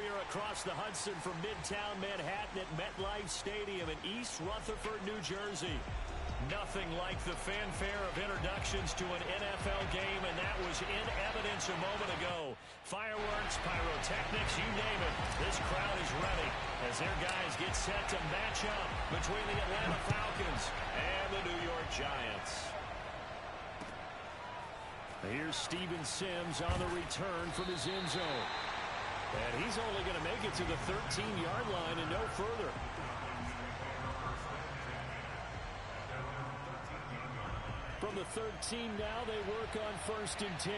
here across the Hudson from Midtown Manhattan at MetLife Stadium in East Rutherford, New Jersey. Nothing like the fanfare of introductions to an NFL game, and that was in evidence a moment ago. Fireworks, pyrotechnics, you name it. This crowd is ready as their guys get set to match up between the Atlanta Falcons and the New York Giants. Here's Steven Sims on the return from his end zone. And he's only going to make it to the 13-yard line and no further. From the 13 now, they work on 1st and 10.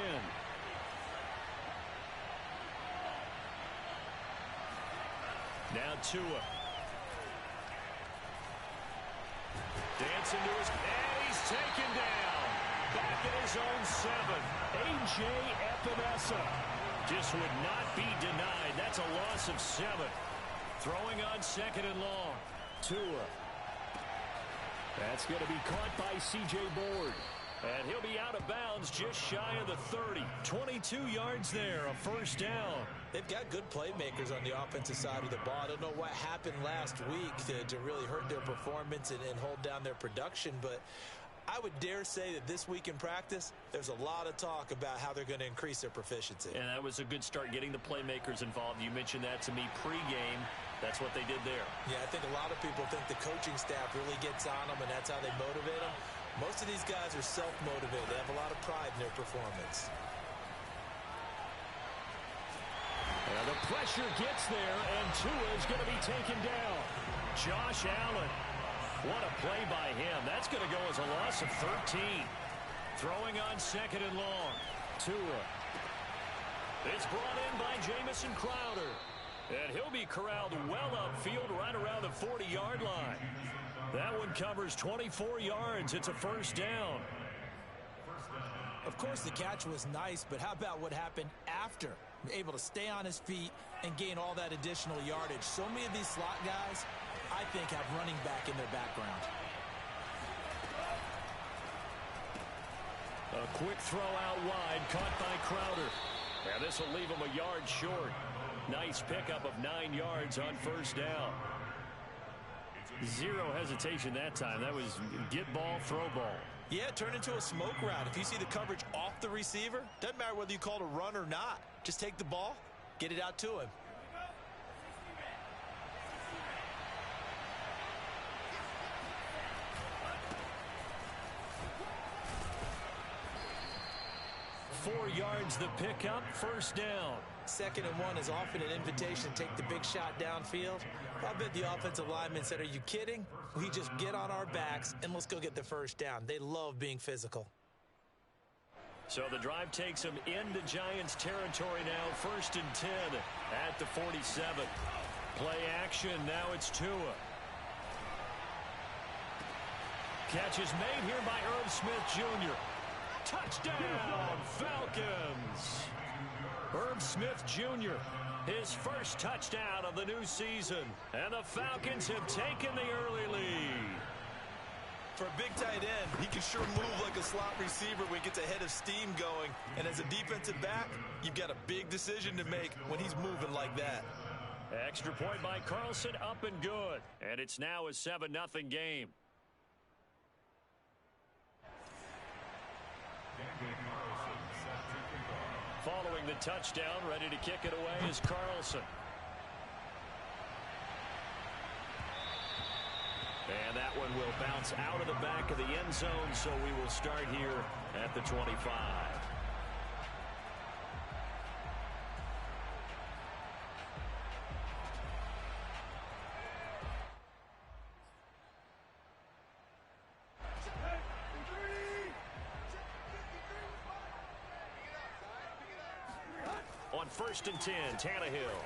Now Tua. Dancing to his... And he's taken down. Back at his own 7. A.J. Epinesa just would not be denied. That's a loss of 7. Throwing on 2nd and long. Tua. That's going to be caught by C.J. Board. And he'll be out of bounds just shy of the 30. 22 yards there, a 1st down. They've got good playmakers on the offensive side of the ball. I don't know what happened last week to really hurt their performance and hold down their production, but I would dare say that this week in practice, there's a lot of talk about how they're going to increase their proficiency. And that was a good start getting the playmakers involved. You mentioned that to me pregame. That's what they did there. Yeah, I think a lot of people think the coaching staff really gets on them, and that's how they motivate them. Most of these guys are self-motivated. They have a lot of pride in their performance. And the pressure gets there, and Tua is going to be taken down. Josh Allen. What a play by him. That's going to go as a loss of 13. Throwing on 2nd and long. Tua. It's brought in by Jamison Crowder. And he'll be corralled well upfield right around the 40-yard line. That one covers 24 yards. It's a 1st down. Of course, the catch was nice, but how about what happened after? Able to stay on his feet and gain all that additional yardage. So many of these slot guys, I think, have running back in their background. A quick throw out wide, caught by Crowder. And this will leave him a yard short. Nice pickup of 9 yards on 1st down. Zero hesitation that time. That was get ball, throw ball. Yeah, it turned into a smoke route. If you see the coverage off the receiver, doesn't matter whether you call it a run or not. Just take the ball, get it out to him. Four yards the pickup, 1st down. 2nd and 1 is often an invitation to take the big shot downfield. I bet the offensive lineman said, are you kidding? We just get on our backs and let's go get the 1st down. They love being physical. So the drive takes them into Giants territory now. 1st and 10 at the 47. Play action. Now it's Tua. Catch is made here by Irv Smith Jr. Touchdown, Falcons. Irv Smith Jr., his 1st touchdown of the new season. And the Falcons have taken the early lead. For a big tight end, he can sure move like a slot receiver when he gets a head of steam going. And as a defensive back, you've got a big decision to make when he's moving like that. Extra point by Carlson, up and good. And it's now a 7-0 game. Following the touchdown, ready to kick it away is Carlson. And that one will bounce out of the back of the end zone, so we will start here at the 25. On 1st and 10, Tannehill.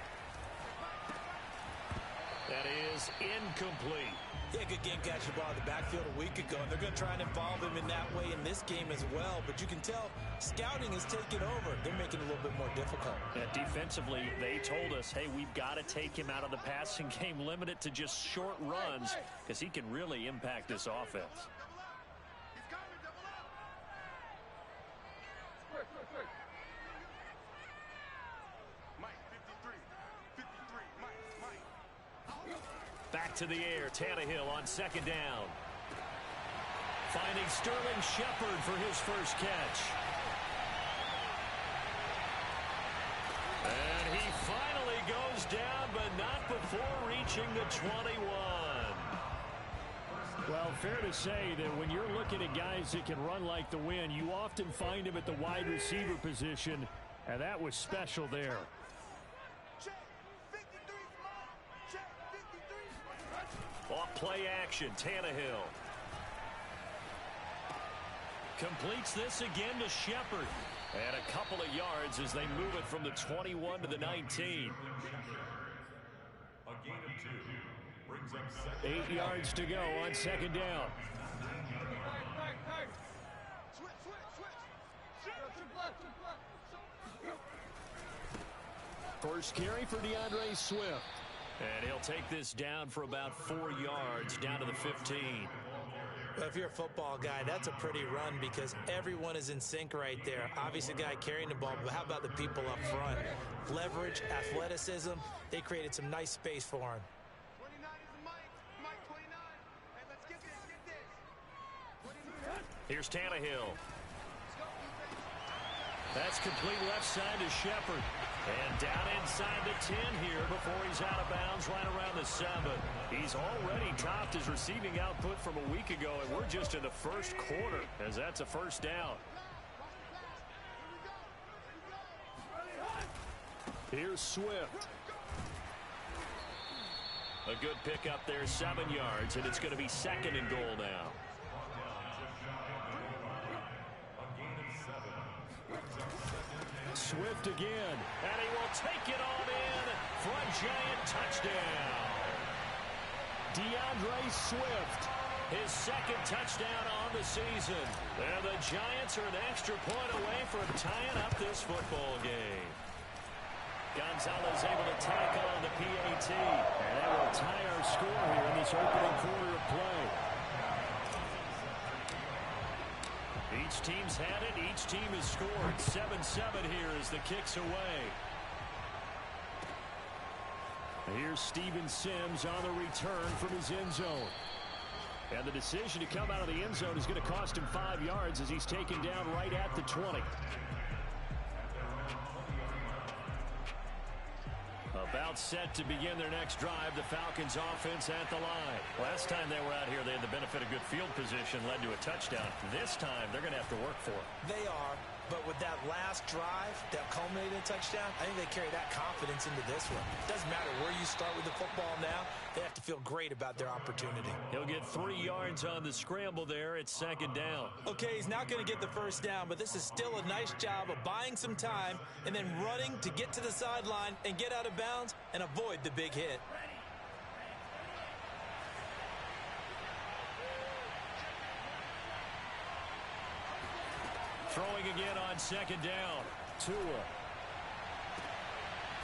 That is incomplete. Yeah, good game catching the ball in the backfield a week ago, and they're going to try and involve him in that way in this game as well. But you can tell scouting is taking over. They're making it a little bit more difficult. Yeah, defensively, they told us, hey, we've got to take him out of the passing game, limit it to just short runs, because he can really impact this offense. back to the air. Tannehill on second down. Finding Sterling Shepard for his first catch. And he finally goes down, but not before reaching the 21. Well, fair to say that when you're looking at guys that can run like the wind, you often find him at the wide receiver position, and that was special there. Off play action, Tannehill. Completes this again to Shepard. And a couple of yards as they move it from the 21 to the 19. A gain of 2 brings up second. 8 yards to go on second down. First carry for DeAndre Swift. And he'll take this down for about 4 yards, down to the 15. Well, if you're a football guy, that's a pretty run because everyone is in sync right there. Obviously, the guy carrying the ball, but how about the people up front? Leverage, athleticism, they created some nice space for him. 29 is Mike 29. Hey, let's get this. Here's Tannehill. That's complete left side to Shepard. And down inside the 10 here before he's out of bounds right around the 7. He's already topped his receiving output from a week ago, and we're just in the first quarter as that's a first down. Here's Swift. A good pickup there, 7 yards, and it's going to be second and goal now. Swift again. And he will take it on in for a giant touchdown. DeAndre Swift. His second touchdown on the season. And the Giants are an extra point away from tying up this football game. Gonzalez able to tack on the PAT. And that will tie our score here in this opening quarter of play. Each team's had it. Each team has scored. 7-7 here as the kick's away. Here's Steven Sims on the return from his end zone. And the decision to come out of the end zone is going to cost him 5 yards as he's taken down right at the 20. About set to begin their next drive. The Falcons offense at the line. Last time they were out here, they had the benefit of good field position, led to a touchdown. This time, they're going to have to work for it. They are, but with that last drive that culminated in a touchdown, I think they carry that confidence into this one. Doesn't matter where you start with the football now, they have to feel great about their opportunity. He'll get 3 yards on the scramble there. It's second down. Okay, he's not going to get the first down, but this is still a nice job of buying some time and then running to get to the sideline and get out of bounds and avoid the big hit. Throwing again on second down. Tua.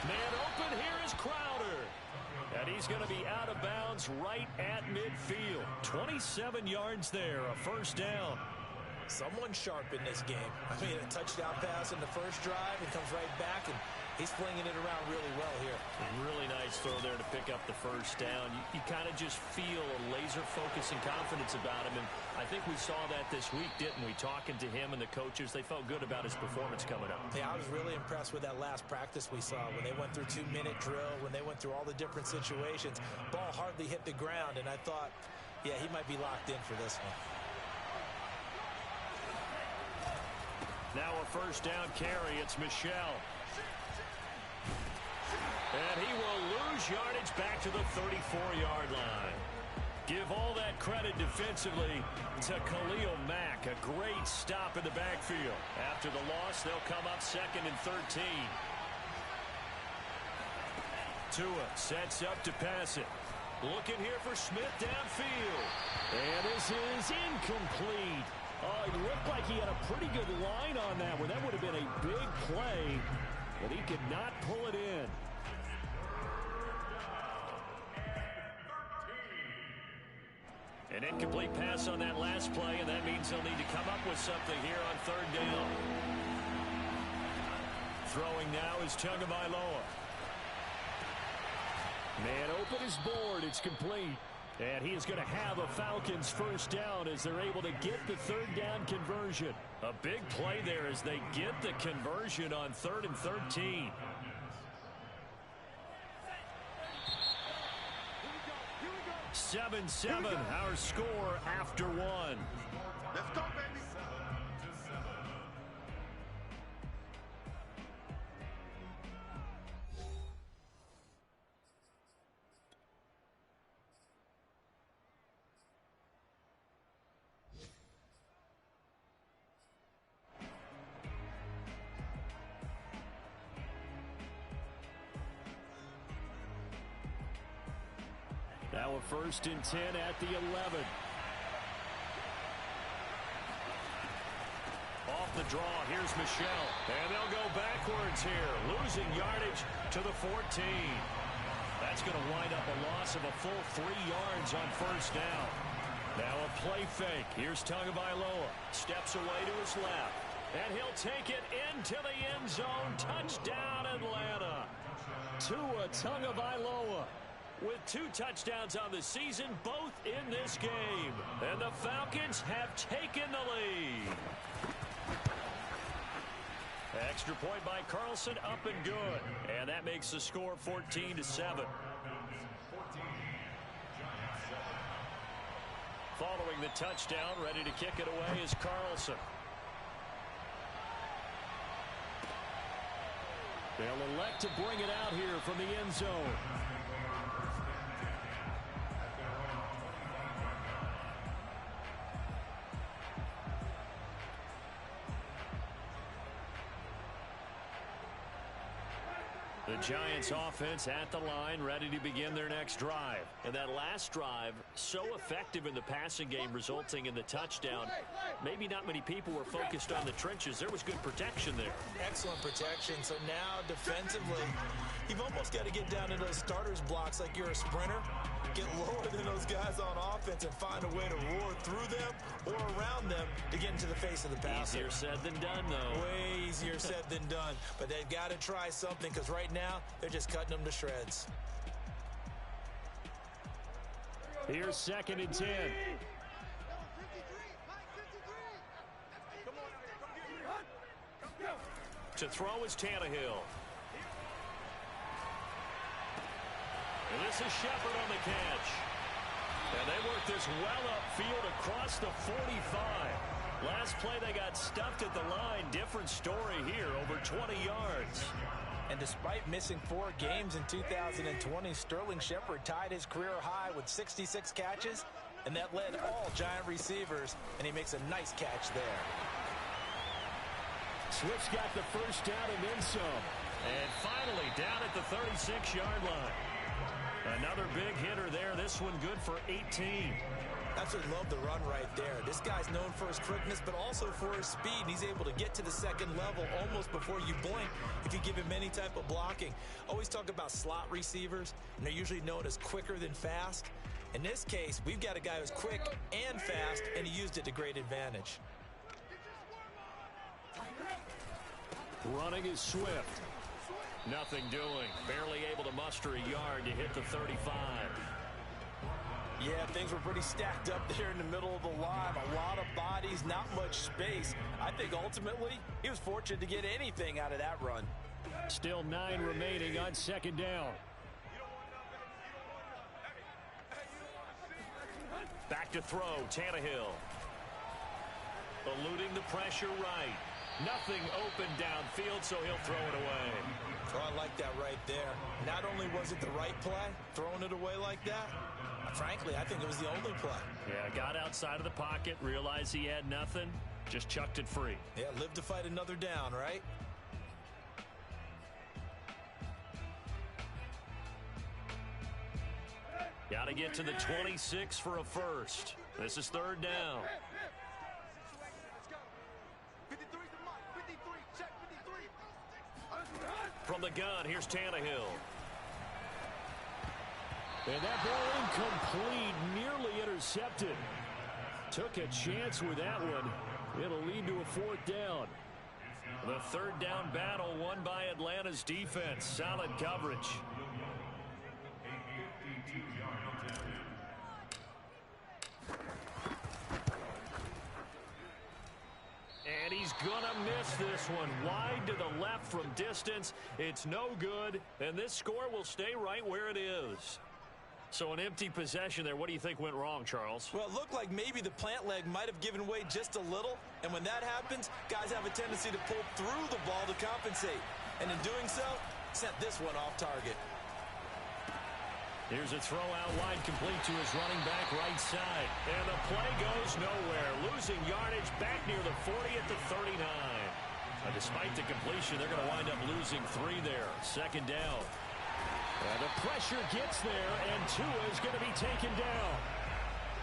Man open, here is Crowder. And he's going to be out of bounds right at midfield. 27 yards there, a first down. Someone sharp in this game. I mean, a touchdown pass in the first drive and comes right back, and he's flinging it around really well here. Really nice throw there to pick up the first down. You kind of just feel a laser focus and confidence about him, and I think we saw that this week, didn't we? Talking to him and the coaches, they felt good about his performance coming up. Yeah, I was really impressed with that last practice we saw when they went through 2-minute drill, when they went through all the different situations. Ball hardly hit the ground, and I thought, yeah, he might be locked in for this one. Now a first down carry. It's Michel. And he will lose yardage back to the 34-yard line. Give all that credit defensively to Khalil Mack. A great stop in the backfield. After the loss, they'll come up second and 13. Tua sets up to pass it. Looking here for Smith downfield. And this is incomplete. Oh, it looked like he had a pretty good line on that one. That would have been a big play, but he could not pull it in. An incomplete pass on that last play, and that means they'll need to come up with something here on third down. Throwing now is Tagovailoa. Man open is board. It's complete. And he is going to have a Falcons first down as they're able to get the third down conversion. A big play there as they get the conversion on 3rd and 13. Here we go. 7-7, our score after one. Let's go, baby. Now a 1st and 10 at the 11. Off the draw, here's Michel. And they'll go backwards here, losing yardage to the 14. That's going to wind up a loss of a full 3 yards on 1st down. Now a play fake. Here's Tagovailoa. Steps away to his left. And he'll take it into the end zone. Touchdown, Atlanta. Tua Tagovailoa with 2 touchdowns on the season, both in this game. And the Falcons have taken the lead. Extra point by Carlson, up and good. And that makes the score 14-7. Following the touchdown, ready to kick it away is Carlson. They'll elect to bring it out here from the end zone. The Giants offense at the line, ready to begin their next drive. And that last drive, so effective in the passing game, resulting in the touchdown. Maybe not many people were focused on the trenches. There was good protection there. Excellent protection. So now defensively, you've almost got to get down to those starters blocks like you're a sprinter. Get lower than those guys on offense and find a way to roar through them or around them to get into the face of the passer. Easier said than done, though. Way easier said than done. But they've got to try something because right now they're just cutting them to shreds. Here's 2nd and 10. To throw is Tannehill. And this is Shepard on the catch. And they work this well upfield across the 45. Last play they got stuffed at the line. Different story here, over 20 yards. And despite missing 4 games in 2020, Sterling Shepard tied his career high with 66 catches, and that led all Giant receivers, and he makes a nice catch there. Swift's got the first down and then some. And finally down at the 36-yard line. Another big hitter there. This one good for 18. Absolutely love the run right there. This guy's known for his quickness, but also for his speed. He's able to get to the second level almost before you blink if you give him any type of blocking. Always talk about slot receivers, and they're usually known as quicker than fast. In this case, we've got a guy who's quick and fast, and he used it to great advantage. Running is Swift. Nothing doing. Barely able to muster a yard to hit the 35. Yeah, things were pretty stacked up there in the middle of the line. A lot of bodies, not much space. I think ultimately he was fortunate to get anything out of that run. Still 9 remaining on 2nd down. Back to throw, Tannehill. Eluding the pressure right. Nothing open downfield, so he'll throw it away. Oh, I like that right there. Not only was it the right play, throwing it away like that, frankly, I think it was the only play. Yeah, got outside of the pocket, realized he had nothing, just chucked it free. Yeah, live to fight another down, right? Got to get to the 26 for a first. This is 3rd down. From the gun, here's Tannehill. And that ball incomplete, nearly intercepted. Took a chance with that one. It'll lead to a 4th down. The 3rd down battle won by Atlanta's defense. Solid coverage. He's gonna miss this one. Wide to the left from distance. It's no good, and this score will stay right where it is. So an empty possession there. What do you think went wrong, Charles? Well, it looked like maybe the plant leg might have given way just a little, and when that happens, guys have a tendency to pull through the ball to compensate. And in doing so, sent this one off target. Here's a throw out wide, complete to his running back right side. And the play goes nowhere. Losing yardage back near the 40 at the 39. Despite the completion, they're going to wind up losing 3 there. Second down. And the pressure gets there, and Tua is going to be taken down.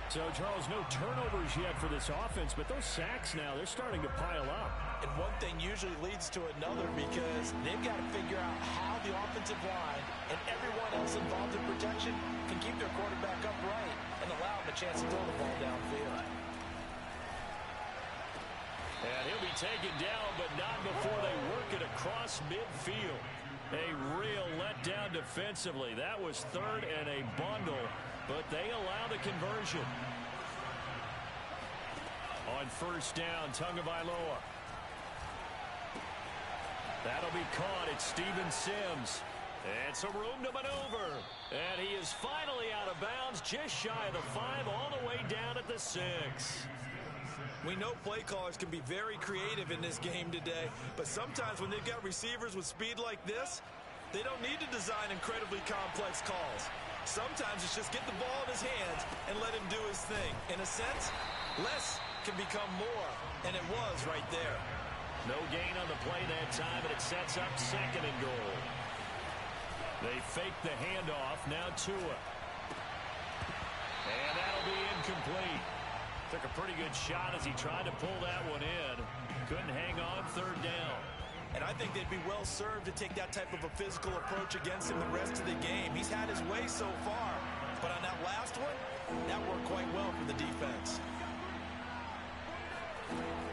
So, Charles, no turnovers yet for this offense, but those sacks now, they're starting to pile up. And one thing usually leads to another because they've got to figure out how the offensive line and everyone else involved in protection can keep their quarterback upright and allow him a chance to throw the ball downfield. And he'll be taken down, but not before they work it across midfield. A real letdown defensively. That was third and a bundle, but they allow the conversion. On first down, Tagovailoa. That'll be caught. It's Steven Sims. And some room to maneuver. And he is finally out of bounds, just shy of the 5, all the way down at the 6. We know play callers can be very creative in this game today, but sometimes when they've got receivers with speed like this, they don't need to design incredibly complex calls. Sometimes it's just get the ball in his hands and let him do his thing. In a sense, less can become more, and it was right there. No gain on the play that time, and it sets up second and goal. They fake the handoff, now Tua. And that'll be incomplete. Took a pretty good shot as he tried to pull that one in. Couldn't hang on third down. And I think they'd be well served to take that type of a physical approach against him the rest of the game. He's had his way so far, but on that last one, that worked quite well for the defense.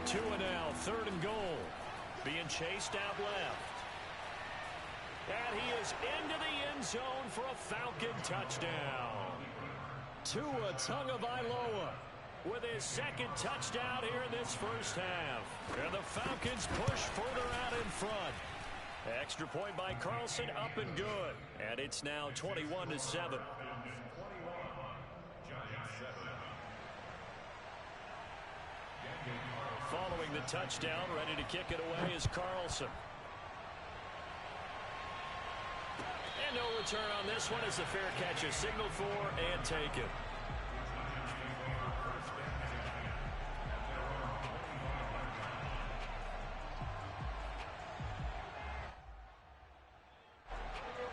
Tua now, third and goal. Being chased out left. And he is into the end zone for a Falcon touchdown. Tua Tagovailoa with his second touchdown here in this first half. And the Falcons push further out in front. Extra point by Carlson, up and good. And it's now 21-7. Following the touchdown, ready to kick it away is Carlson. And no return on this one as the fair catch is signaled for and taken.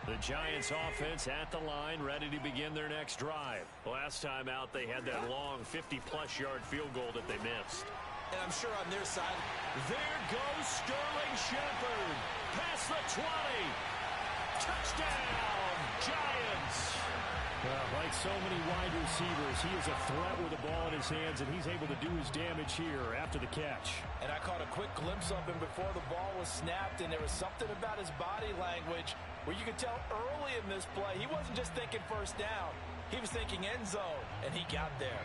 The Giants offense at the line, ready to begin their next drive. Last time out, they had that long 50-plus yard field goal that they missed. And I'm sure on their side, there goes Sterling Shepard. Past the 20. Touchdown, Giants. Like so many wide receivers, he is a threat with the ball in his hands, and he's able to do his damage here after the catch. And I caught a quick glimpse of him before the ball was snapped, and there was something about his body language where you could tell early in this play, he wasn't just thinking first down. He was thinking end zone, and he got there.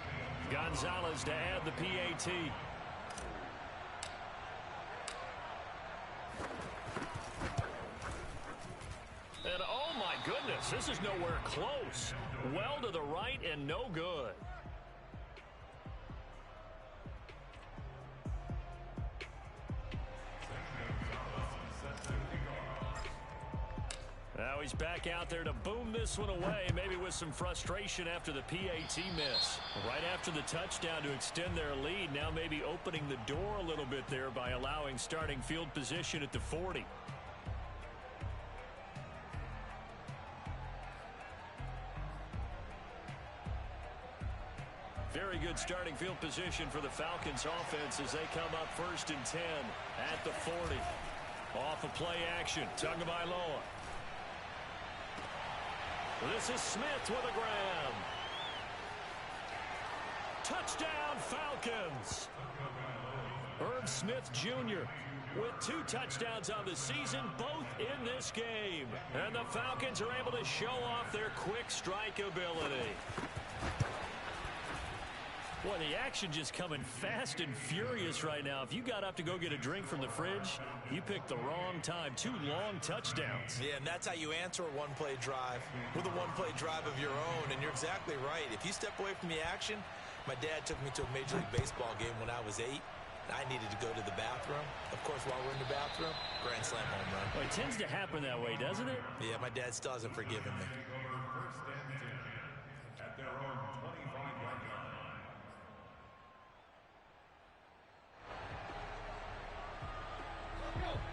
Gonzalez to add the PAT. And oh my goodness, this is nowhere close. Well to the right and no good. Now he's back out there to boom this one away, maybe with some frustration after the PAT miss. Right after the touchdown to extend their lead, now maybe opening the door a little bit there by allowing starting field position at the 40. Very good starting field position for the Falcons offense as they come up first and 10 at the 40. Off of play action, Tagovailoa. This is Smith with a grab. Touchdown, Falcons. Irv Smith Jr. with 2 touchdowns on the season, both in this game. And the Falcons are able to show off their quick strike ability. Boy, the action just coming fast and furious right now. If you got up to go get a drink from the fridge, you picked the wrong time. 2 long touchdowns. Yeah, and that's how you answer a one-play drive with a one-play drive of your own. And you're exactly right. If you step away from the action, my dad took me to a Major League Baseball game when I was 8. I needed to go to the bathroom. Of course, while we're in the bathroom, grand slam home run. Well, it tends to happen that way, doesn't it? Yeah, my dad still hasn't forgiven me. At their own 25-yard line.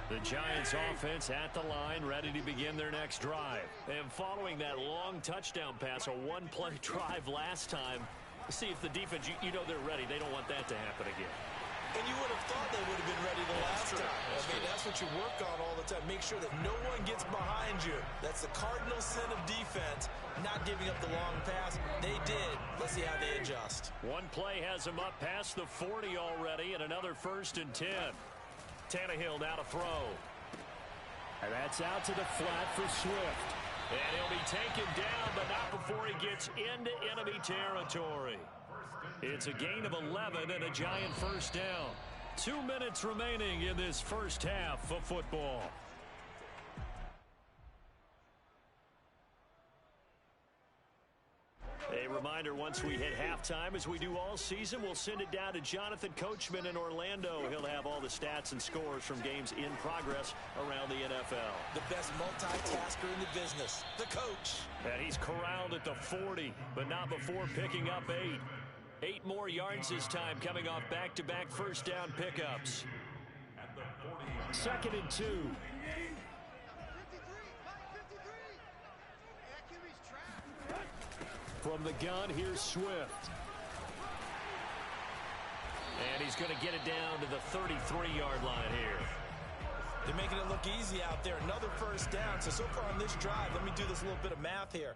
The Giants offense at the line, ready to begin their next drive. And following that long touchdown pass, a one-play drive last time, see if the defense, you know they're ready. They don't want that to happen again. And you would have thought they would have been ready the last time. That's what you work on all the time. Make sure that no one gets behind you. That's the cardinal sin of defense, not giving up the long pass. They did. Let's see how they adjust. One play has them up past the 40 already, and another 1st and 10. Tannehill now to throw. And that's out to the flat for Swift. And he'll be taken down, but not before he gets into enemy territory. It's a gain of 11 and a Giant first down. 2 minutes remaining in this first half of football. A reminder, once we hit halftime, as we do all season, we'll send it down to Jonathan Coachman in Orlando. He'll have all the stats and scores from games in progress around the NFL. The best multitasker in the business, the coach. And he's corralled at the 40, but not before picking up 8. 8 more yards this time, coming off back-to-back first down pickups. 2nd and 2. 53. QB's trapped. From the gun, here's Swift. And he's going to get it down to the 33-yard line here. They're making it look easy out there. Another first down. So far on this drive, let me do this little bit of math here.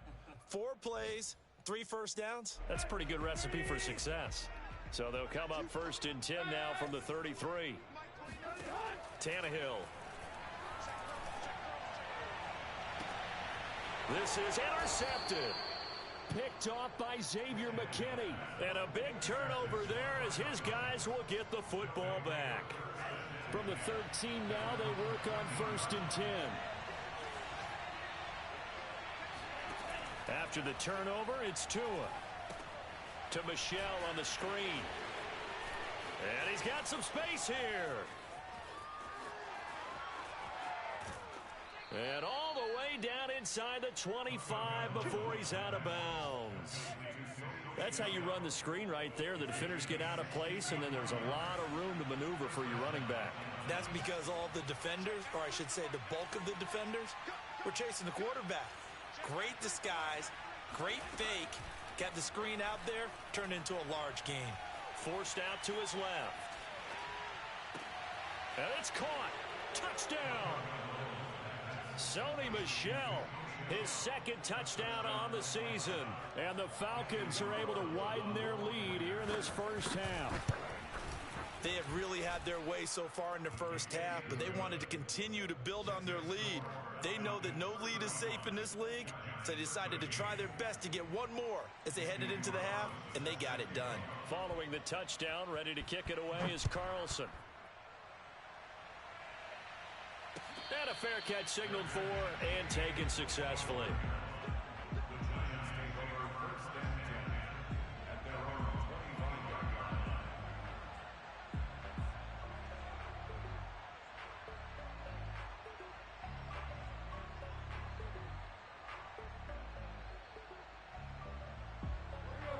4 plays, 3 first downs. That's a pretty good recipe for success. So they'll come up 1st and 10 now from the 33. Tannehill. This is intercepted. Picked off by Xavier McKinney. And a big turnover there as his guys will get the football back. From the 13 now, they work on 1st and 10. After the turnover, it's Tua. To Michel on the screen. And he's got some space here. And all the way down inside the 25 before he's out of bounds. That's how you run the screen right there. The defenders get out of place, and then there's a lot of room to maneuver for your running back. That's because all the defenders, or I should say the bulk of the defenders, were chasing the quarterback. Great disguise, great fake. Got the screen out there, turned into a large gain. Forced out to his left. And it's caught. Touchdown. Sony Michel, his 2nd touchdown on the season. And the Falcons are able to widen their lead here in this first half. They have really had their way so far in the first half, but they wanted to continue to build on their lead. They know that no lead is safe in this league, so they decided to try their best to get one more as they headed into the half, and they got it done. Following the touchdown, ready to kick it away is Carlson. And a fair catch signaled for and taken successfully.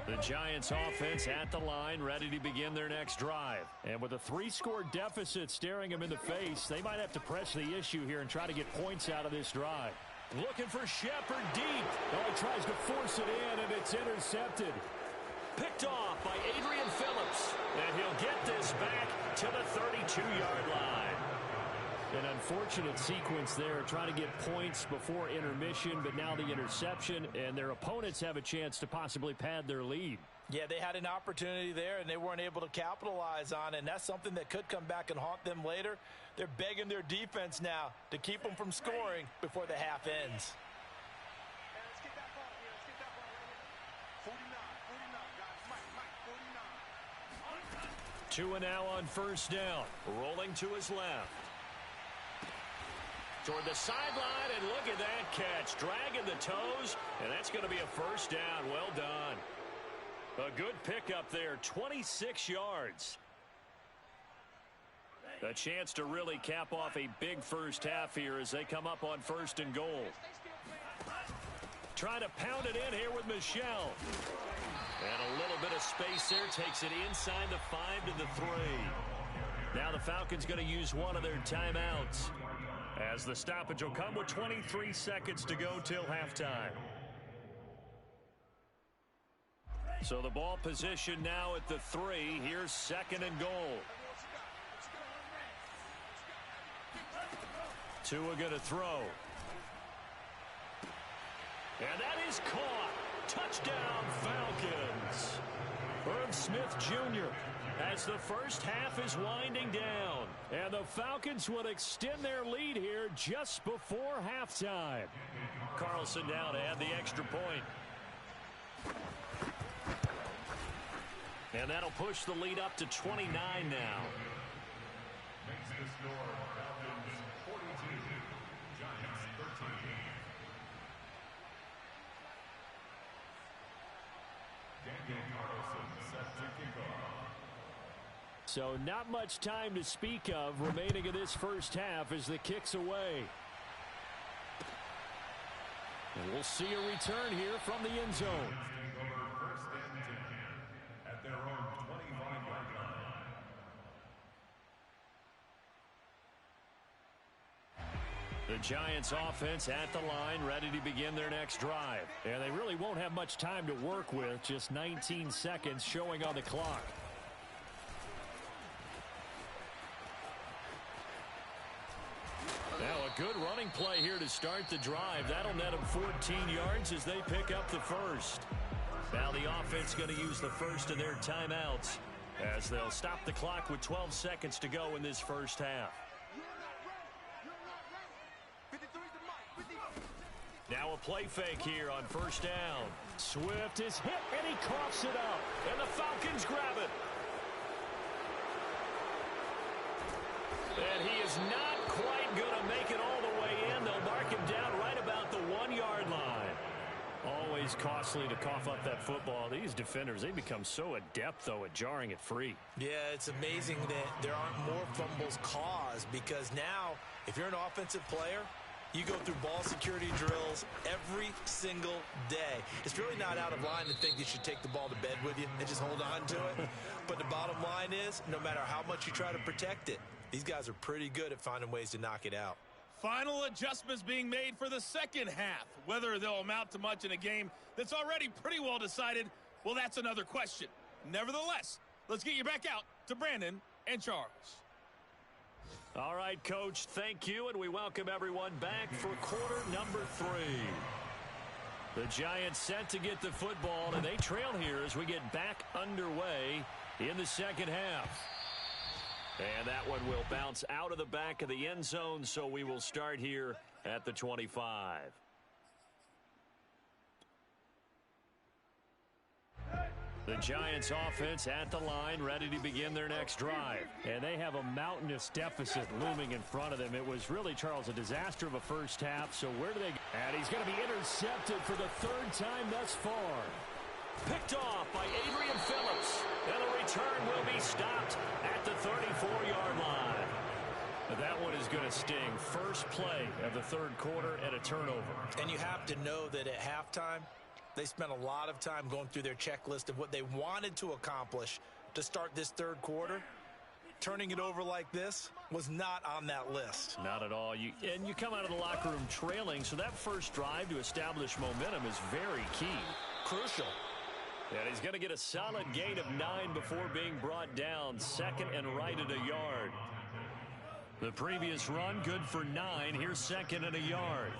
The Giants offense at the line, ready to begin their next drive. And with a 3-score deficit staring them in the face, they might have to press the issue here and try to get points out of this drive. Looking for Shepard deep. Oh, he tries to force it in, and it's intercepted. Picked off by Adrian Phillips. And he'll get this back to the 32-yard line. An unfortunate sequence there, trying to get points before intermission, but now the interception, and their opponents have a chance to possibly pad their lead. Yeah, they had an opportunity there, and they weren't able to capitalize on it, and that's something that could come back and haunt them later. They're begging their defense now to keep them from scoring before the half ends. Let's get that ball here. Let's get that ball right here. 49, guys. Mike, 49. Tua now on first down. Rolling to his left. Toward the sideline, and look at that catch. Dragging the toes, and that's going to be a first down. Well done. A good pickup there, 26 yards. A chance to really cap off a big first half here as they come up on first and goal. Trying to pound it in here with Michel. And a little bit of space there, takes it inside the 5 to the 3. Now the Falcons going to use one of their timeouts, as the stoppage will come with 23 seconds to go till halftime. So the ball position now at the 3. Here's second and goal. Tua going to throw. And that is caught. Touchdown, Falcons. Irv Smith Jr. as the first half is winding down. And the Falcons will extend their lead here just before halftime. Carlson down to add the extra point. And that'll push the lead up to 29 now. Makes the score Falcons 42, Giants 13. Daniel Carlson set to kick off. So not much time to speak of remaining in this first half as the kick's away. And we'll see a return here from the end zone. Over first and 10 at their own 25-yard line. The Giants offense at the line, ready to begin their next drive. And they really won't have much time to work with, just 19 seconds showing on the clock. Now a good running play here to start the drive. That'll net them 14 yards as they pick up the first. Now the offense going to use the first of their timeouts as they'll stop the clock with 12 seconds to go in this first half. Now a play fake here on first down. Swift is hit, and he coughs it up. And the Falcons grab it. And he is not quite going to make it all the way in. They'll mark him down right about the 1-yard line. Always costly to cough up that football. These defenders, they become so adept, though, at jarring it free. Yeah, it's amazing that there aren't more fumbles caused, because now, if you're an offensive player, you go through ball security drills every single day. It's really not out of line to think you should take the ball to bed with you and just hold on to it. But the bottom line is, no matter how much you try to protect it, these guys are pretty good at finding ways to knock it out. Final adjustments being made for the second half. Whether they'll amount to much in a game that's already pretty well decided, well, that's another question. Nevertheless, let's get you back out to Brandon and Charles. All right, Coach, thank you, and we welcome everyone back for quarter number 3. The Giants set to get the football, and they trail here as we get back underway in the second half. And that one will bounce out of the back of the end zone, so we will start here at the 25. The Giants offense at the line, ready to begin their next drive. And they have a mountainous deficit looming in front of them. It was really, Charles, a disaster of a first half. So where do they go? And he's going to be intercepted for the 3rd time thus far. Picked off by Adrian Phillips. And the return will be stopped at the 34-yard line. But that one is going to sting. First play of the 3rd quarter and a turnover. And you have to know that at halftime, they spent a lot of time going through their checklist of what they wanted to accomplish to start this 3rd quarter. Turning it over like this was not on that list. Not at all. You come out of the locker room trailing, so that first drive to establish momentum is very key. Crucial. And he's going to get a solid gain of 9 before being brought down. 2nd and right at a yard. The previous run, good for 9. Here's 2nd and a yard.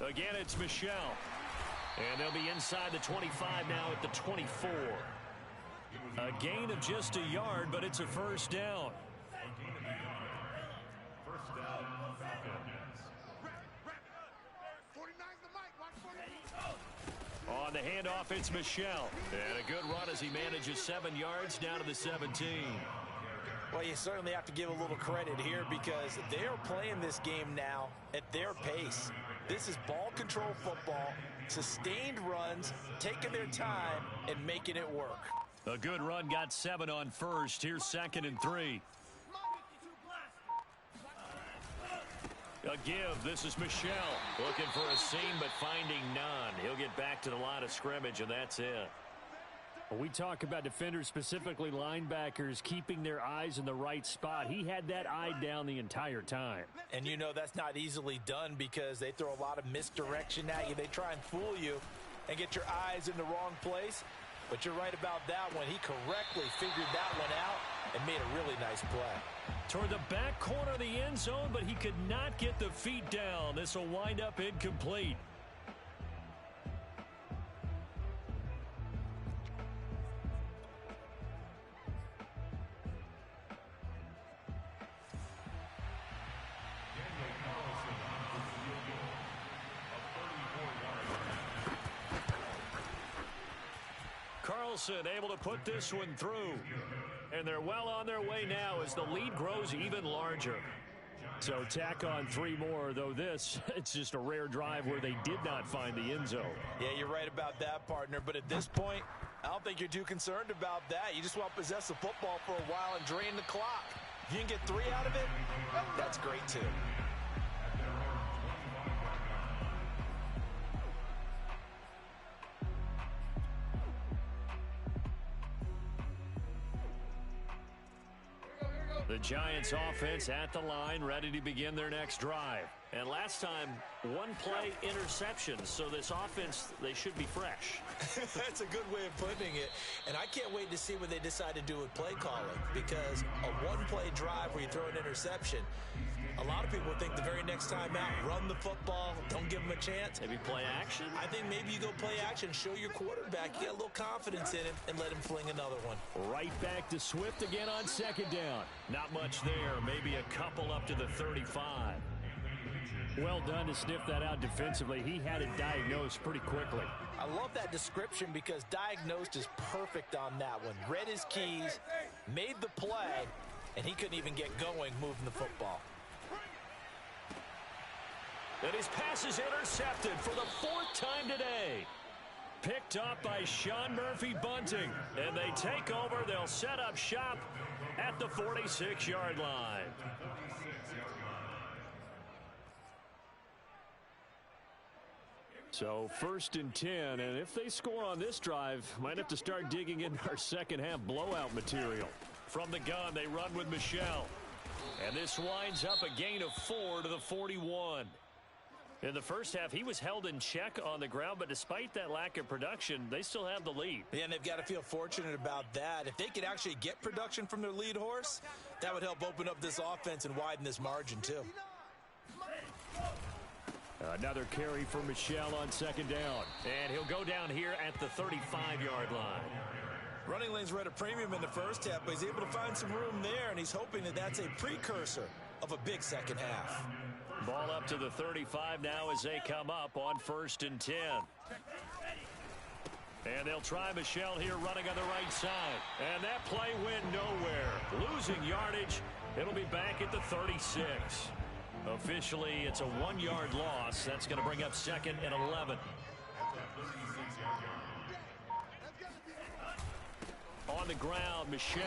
Again, it's Michel. And they'll be inside the 25 now at the 24. A gain of just a yard, but it's a first down. On the handoff, it's Michel. And a good run as he manages 7 yards down to the 17. Well, you certainly have to give a little credit here because they're playing this game now at their pace. This is ball control football, sustained runs, taking their time, and making it work. A good run got 7 on first. Here's 2nd and 3. A give. This is Michel. Looking for a seam, but finding none. He'll get back to the line of scrimmage, and that's it. We talk about defenders, specifically linebackers, keeping their eyes in the right spot. He had that eye down the entire time. And you know that's not easily done because they throw a lot of misdirection at you. They try and fool you and get your eyes in the wrong place. But you're right about that one. He correctly figured that one out and made a really nice play. Toward the back corner of the end zone, but he could not get the feet down. This will wind up incomplete. Carlson able to put this one through. And they're well on their way now as the lead grows even larger. So tack on 3 more, though this, it's just a rare drive where they did not find the end zone. Yeah, you're right about that, partner. But at this point, I don't think you're too concerned about that. You just want to possess the football for a while and drain the clock. If you can get 3 out of it, that's great too. The Giants offense at the line, ready to begin their next drive. And last time, 1-play interception. So this offense, they should be fresh. That's a good way of putting it. And I can't wait to see what they decide to do with play calling. Because a 1-play drive where you throw an interception, a lot of people think the very next time out, run the football, don't give them a chance. Maybe play action? I think maybe you go play action, show your quarterback, you get a little confidence in him, and let him fling another one. Right back to Swift again on 2nd down. Not much there, maybe a couple up to the 35. Well done to sniff that out defensively. He had it diagnosed pretty quickly. I love that description because diagnosed is perfect on that one. Read his keys, made the play, and he couldn't even get going moving the football. And his pass is intercepted for the 4th time today. Picked up by Sean Murphy-Bunting. And they take over. They'll set up shop at the 46-yard line. So 1st and 10, and if they score on this drive, might have to start digging into our second half blowout material. From the gun, they run with Michel. And this winds up a gain of 4 to the 41. In the first half, he was held in check on the ground, but despite that lack of production, they still have the lead. Yeah, and they've got to feel fortunate about that. If they could actually get production from their lead horse, that would help open up this offense and widen this margin, too. Another carry for Michel on 2nd down. And he'll go down here at the 35-yard line. Running lanes were at a premium in the first half, but he's able to find some room there, and he's hoping that that's a precursor of a big second half. Ball up to the 35 now as they come up on 1st and 10. And they'll try Michel here running on the right side. And that play went nowhere. Losing yardage. It'll be back at the 36. Officially, it's a 1-yard loss. That's going to bring up 2nd and 11. On the ground, Michel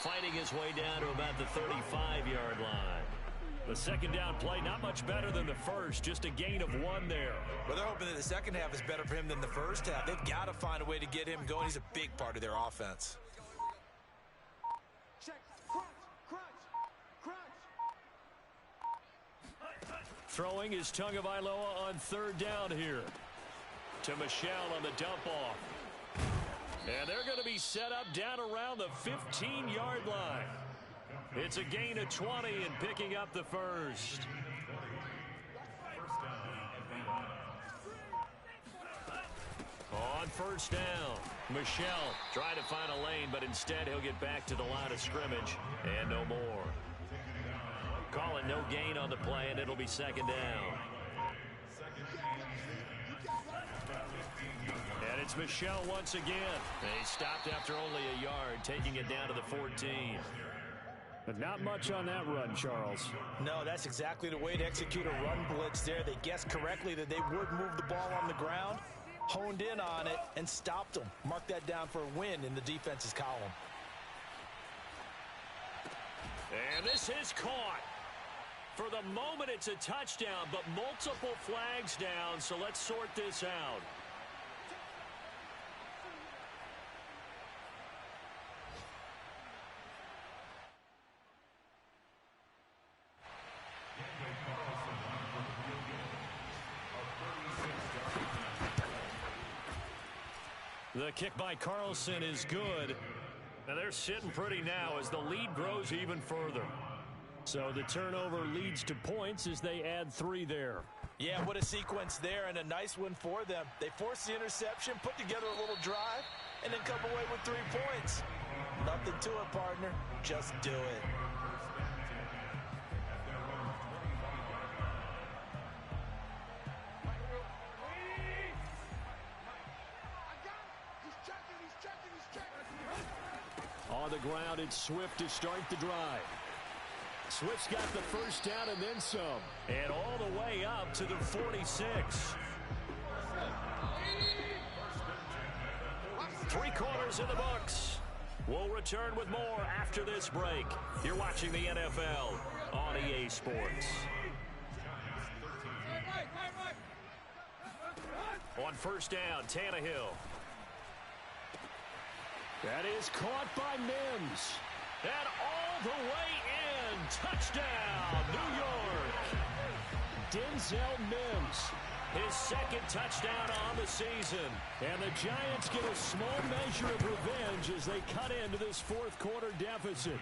fighting his way down to about the 35-yard line. The 2nd down play, not much better than the first, just a gain of 1 there. Well, they're hoping that the second half is better for him than the first half. They've got to find a way to get him going. He's a big part of their offense. Check. Crunch. Throwing is Tagovailoa on 3rd down here. To Michel on the dump off. And they're going to be set up down around the 15-yard line. It's a gain of 20 and picking up the first. On 1st down, Michel trying to find a lane, but instead he'll get back to the line of scrimmage and no more. Call it no gain on the play, and it'll be 2nd down. And It's Michel once again. They stopped after only a yard, taking it down to the 14. But not much on that run, Charles. No, that's exactly the way to execute a run blitz there. They guessed correctly that they would move the ball on the ground, honed in on it, and stopped them. Mark that down for a win in the defense's column. And this is caught. For the moment, it's a touchdown, but multiple flags down, so let's sort this out. The kick by Carlson is good. And they're sitting pretty now as the lead grows even further. So the turnover leads to points as they add 3 there. Yeah, what a sequence there, and a nice one for them. They forced the interception, put together a little drive, and then come away with 3 points. Nothing to it, partner. Just do it. On the ground, it's Swift to start the drive. Swift's got the first down and then some. And all the way up to the 46. 3 quarters in the books. We'll return with more after this break. You're watching the NFL on EA Sports. On first down, Tannehill. That is caught by Mims. And all the way in. Touchdown, New York. Denzel Mims. His second touchdown on the season. And the Giants get a small measure of revenge as they cut into this fourth quarter deficit.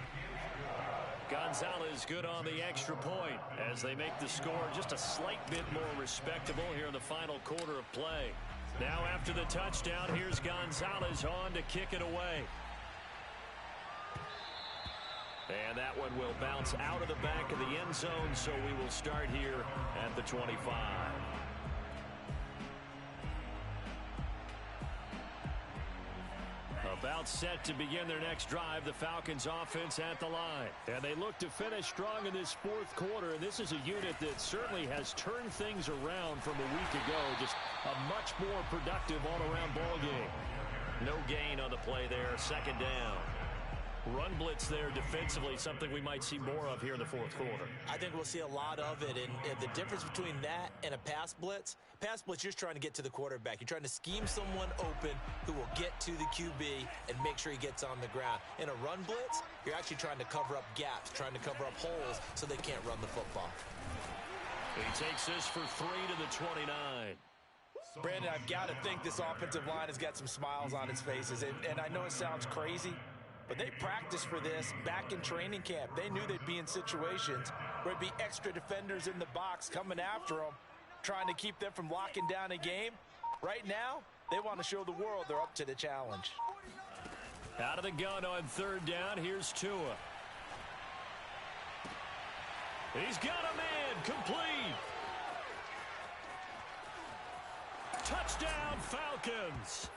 Gonzalez good on the extra point as they make the score just a slight bit more respectable here in the final quarter of play. Now after the touchdown, here's Gonzalez on to kick it away. And that one will bounce out of the back of the end zone, so we will start here at the 25. About set to begin their next drive, the Falcons offense at the line. And they look to finish strong in this fourth quarter, and this is a unit that certainly has turned things around from a week ago. Just a much more productive all-around ball game. No gain on the play there, second down. Run blitz there defensively, something we might see more of here in the fourth quarter. I think we'll see a lot of it, and the difference between that and a pass blitz, you're just trying to get to the quarterback. You're trying to scheme someone open who will get to the QB and make sure he gets on the ground. In a run blitz, you're actually trying to cover up gaps, trying to cover up holes so they can't run the football. He takes this for 3 to the 29. Brandon, I've got to think this offensive line has got some smiles on its faces, and I know it sounds crazy, but they practiced for this back in training camp. They knew they'd be in situations where it'd be extra defenders in the box coming after them, trying to keep them from locking down a game. Right now, they want to show the world they're up to the challenge. Out of the gun on third down, here's Tua. He's got a man, complete. Touchdown, Falcons.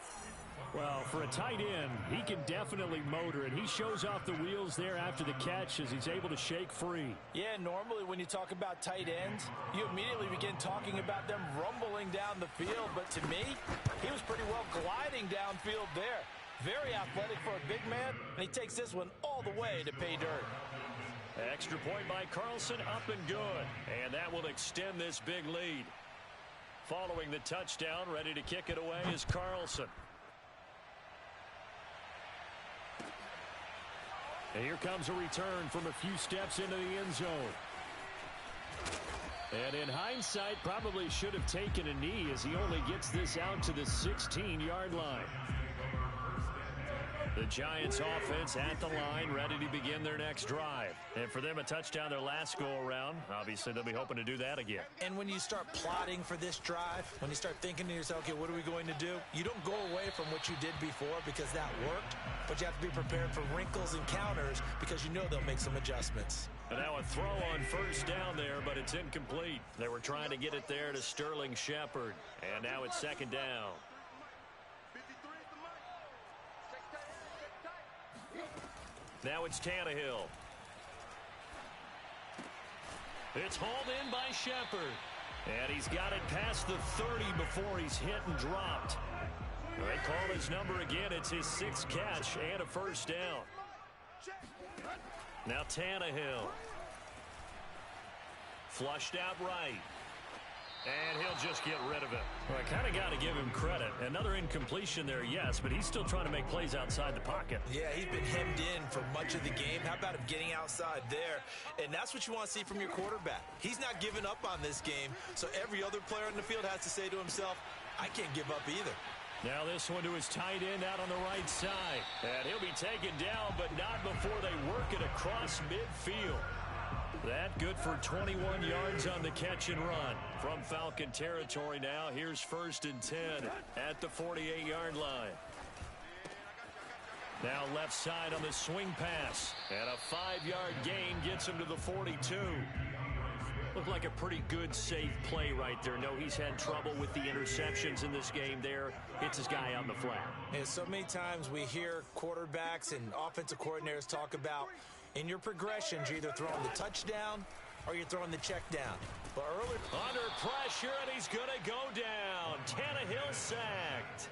Well, for a tight end, he can definitely motor it. He shows off the wheels there after the catch as he's able to shake free. Yeah, normally when you talk about tight ends, you immediately begin talking about them rumbling down the field. But to me, he was pretty well gliding downfield there. Very athletic for a big man, and he takes this one all the way to pay dirt. Extra point by Carlson, up and good. And that will extend this big lead. Following the touchdown, ready to kick it away is Carlson. And here comes a return from a few steps into the end zone. And in hindsight, probably should have taken a knee as he only gets this out to the 16-yard line. The Giants offense at the line, ready to begin their next drive. And for them, a touchdown their last go-around. Obviously, they'll be hoping to do that again. And when you start plotting for this drive, when you start thinking to yourself, okay, what are we going to do? You don't go away from what you did before because that worked, but you have to be prepared for wrinkles and counters because you know they'll make some adjustments. And now a throw on first down there, but it's incomplete. They were trying to get it there to Sterling Shepard. And now it's second down. Now it's Tannehill. It's hauled in by Shepard. And he's got it past the 30 before he's hit and dropped. They call his number again. It's his 6th catch and a first down. Now Tannehill. Flushed out right. And he'll just get rid of it. Well, I kind of got to give him credit. Another incompletion there, yes, but he's still trying to make plays outside the pocket. Yeah, he's been hemmed in for much of the game. How about him getting outside there? And that's what you want to see from your quarterback. He's not giving up on this game, so every other player in the field has to say to himself, I can't give up either. Now this one to his tight end out on the right side. And he'll be taken down, but not before they work it across midfield. That good for 21 yards on the catch and run. From Falcon territory now, here's 1st and 10 at the 48-yard line. Now left side on the swing pass. And a 5-yard gain gets him to the 42. Looked like a pretty good, safe play right there. No, he's had trouble with the interceptions in this game there. Hits his guy out in the flat. And so many times we hear quarterbacks and offensive coordinators talk about in your progressions, you're either throwing the touchdown or you're throwing the check down. But early under pressure, and he's going to go down. Tannehill sacked.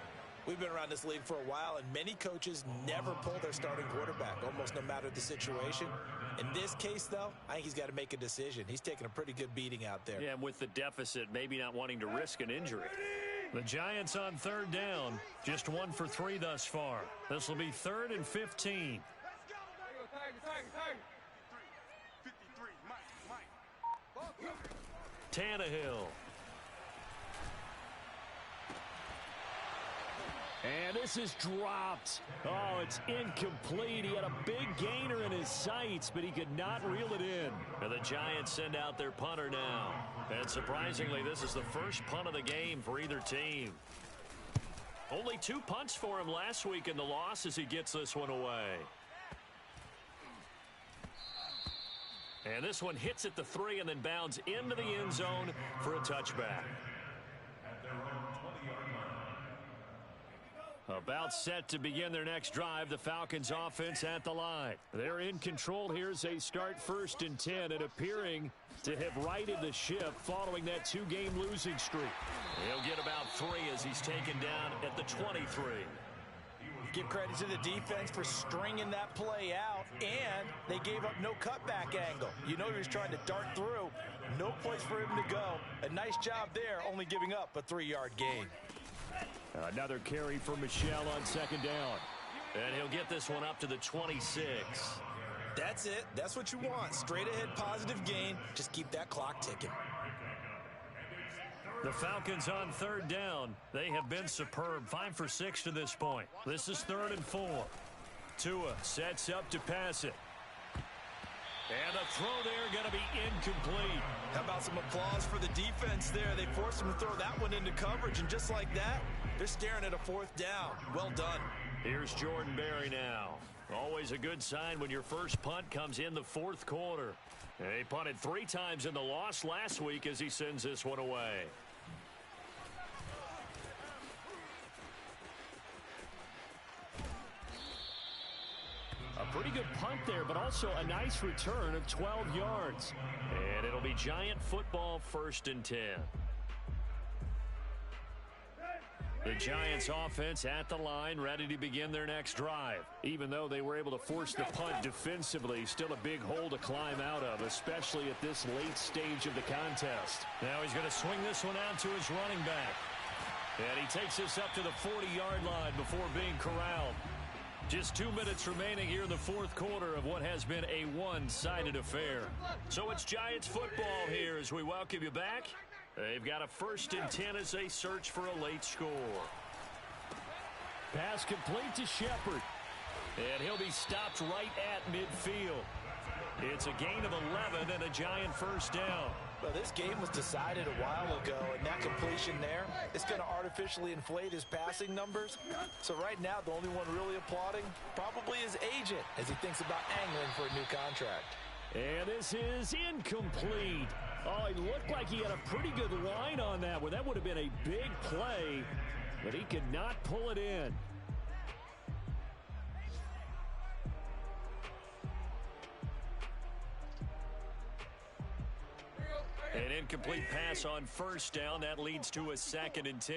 We've been around this league for a while, and many coaches never pull their starting quarterback, almost no matter the situation. In this case, though, I think he's got to make a decision. He's taking a pretty good beating out there. Yeah, and with the deficit, maybe not wanting to risk an injury. The Giants on 3rd down, just 1 for 3 thus far. This will be 3rd and 15. Tannehill. And this is dropped. Oh, it's incomplete. He had a big gainer in his sights, but he could not reel it in. And the Giants send out their punter now. And surprisingly, this is the first punt of the game for either team. Only 2 punts for him last week in the loss as he gets this one away. And this one hits at the 3 and then bounds into the end zone for a touchback. About set to begin their next drive, the Falcons offense at the line. They're in control here as they start 1st and 10 and appearing to have righted the ship following that 2-game losing streak. He'll get about 3 as he's taken down at the 23. Give credit to the defense for stringing that play out, and they gave up no cutback angle. You know he was trying to dart through. No place for him to go. A nice job there, only giving up a 3-yard gain. Another carry for Michel on 2nd down. And he'll get this one up to the 26. That's it. That's what you want. Straight ahead positive gain. Just keep that clock ticking. The Falcons on 3rd down. They have been superb. 5 for 6 to this point. This is 3rd and 4. Tua sets up to pass it. And the throw there going to be incomplete. How about some applause for the defense there? They forced him to throw that one into coverage, and just like that, they're staring at a 4th down. Well done. Here's Jordan Berry now. Always a good sign when your first punt comes in the 4th quarter. He punted 3 times in the loss last week as he sends this one away. A pretty good punt there, but also a nice return of 12 yards. And it'll be Giant football 1st and 10. The Giants offense at the line, ready to begin their next drive. Even though they were able to force the punt defensively, still a big hole to climb out of, especially at this late stage of the contest. Now he's going to swing this one out to his running back. And he takes this up to the 40-yard line before being corralled. Just 2 minutes remaining here in the 4th quarter of what has been a one-sided affair. So it's Giants football here as we welcome you back. They've got a 1st and 10 as they search for a late score. Pass complete to Shepard. And he'll be stopped right at midfield. It's a gain of 11 and a Giant 1st down. Well, this game was decided a while ago, and that completion there is going to artificially inflate his passing numbers. So right now, the only one really applauding probably his agent as he thinks about angling for a new contract. And this is incomplete. Oh, it looked like he had a pretty good line on that one. That would have been a big play, but he could not pull it in. Incomplete pass on first down. That leads to a 2nd and 10.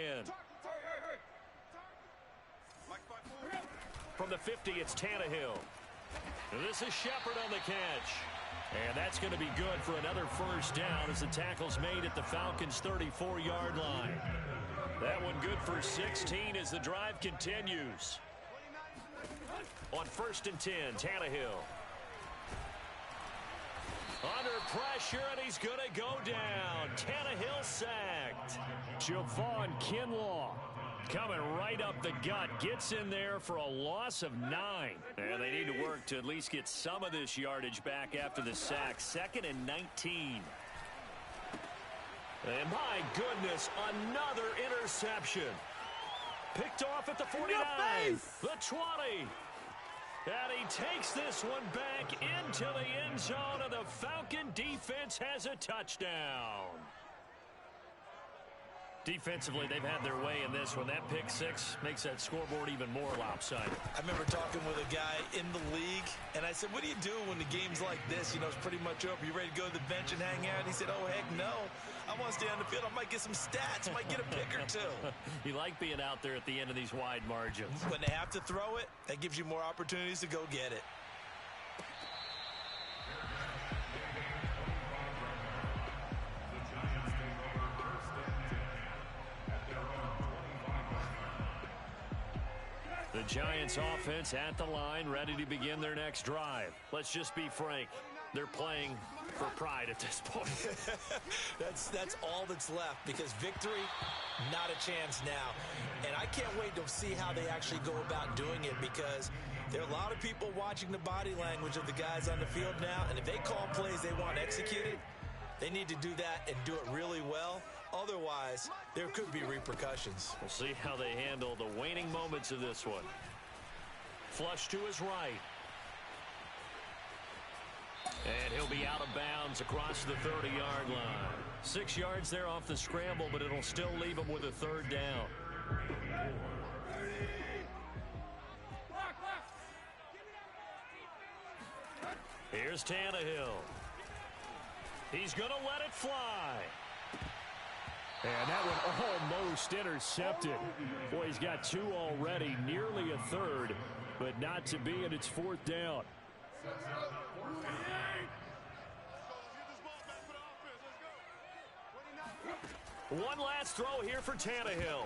From the 50, it's Tannehill. This is Shepard on the catch. And that's going to be good for another first down as the tackle's made at the Falcons' 34-yard line. That one good for 16 as the drive continues. On 1st and 10, Tannehill. Under pressure, and he's going to go down. Tannehill sacked. Javon Kinlaw coming right up the gut. Gets in there for a loss of 9. And they need to work to at least get some of this yardage back after the sack. 2nd and 19. And my goodness, another interception. Picked off at the 49. The 20. And he takes this one back into the end zone, and the Falcon defense has a touchdown. Defensively, they've had their way in this one. That pick six makes that scoreboard even more lopsided. I remember talking with a guy in the league, and I said, what do you do when the game's like this? You know, it's pretty much over. You ready to go to the bench and hang out? He said, oh, heck no. I want to stay on the field. I might get some stats. I might get a pick or two. You like being out there at the end of these wide margins. When they have to throw it, that gives you more opportunities to go get it. The Giants offense at the line, ready to begin their next drive. Let's just be frank. They're playing for pride at this point. That's all that's left, because victory, not a chance now. And I can't wait to see how they actually go about doing it, because there are a lot of people watching the body language of the guys on the field now, and if they call plays they want executed, they need to do that and do it really well. Otherwise, there could be repercussions. We'll see how they handle the waning moments of this one. Flush to his right. And he'll be out of bounds across the 30-yard line. 6 yards there off the scramble, but it'll still leave him with a 3rd down. Here's Tannehill. He's going to let it fly. And that one almost intercepted. Boy, he's got 2 already, nearly a 3rd, but not to be, and it's 4th down. One last throw here for Tannehill.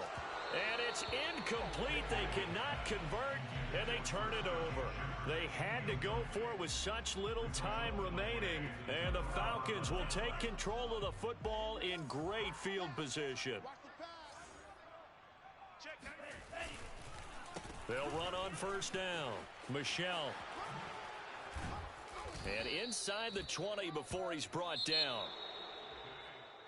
And it's incomplete. They cannot convert, and they turn it over. They had to go for it with such little time remaining, and the Falcons will take control of the football in great field position. They'll run on 1st down. Michel. And inside the 20 before he's brought down.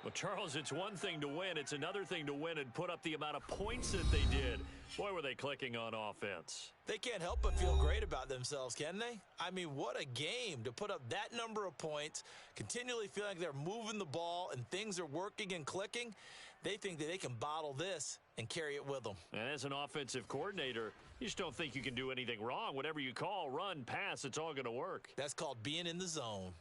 Well, Charles, it's one thing to win. It's another thing to win and put up the amount of points that they did. Boy, were they clicking on offense. They can't help but feel great about themselves, can they? I mean, what a game to put up that number of points, continually feeling like they're moving the ball and things are working and clicking. They think that they can bottle this and carry it with them. And as an offensive coordinator, you just don't think you can do anything wrong. Whatever you call, run, pass, it's all going to work. That's called being in the zone.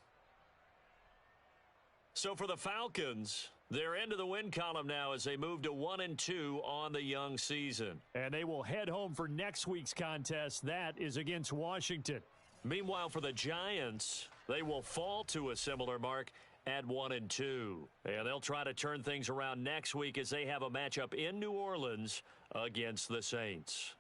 So for the Falcons, they're into the win column now as they move to 1-2 on the young season. And they will head home for next week's contest. That is against Washington. Meanwhile, for the Giants, they will fall to a similar mark at 1-2. And they'll try to turn things around next week as they have a matchup in New Orleans against the Saints.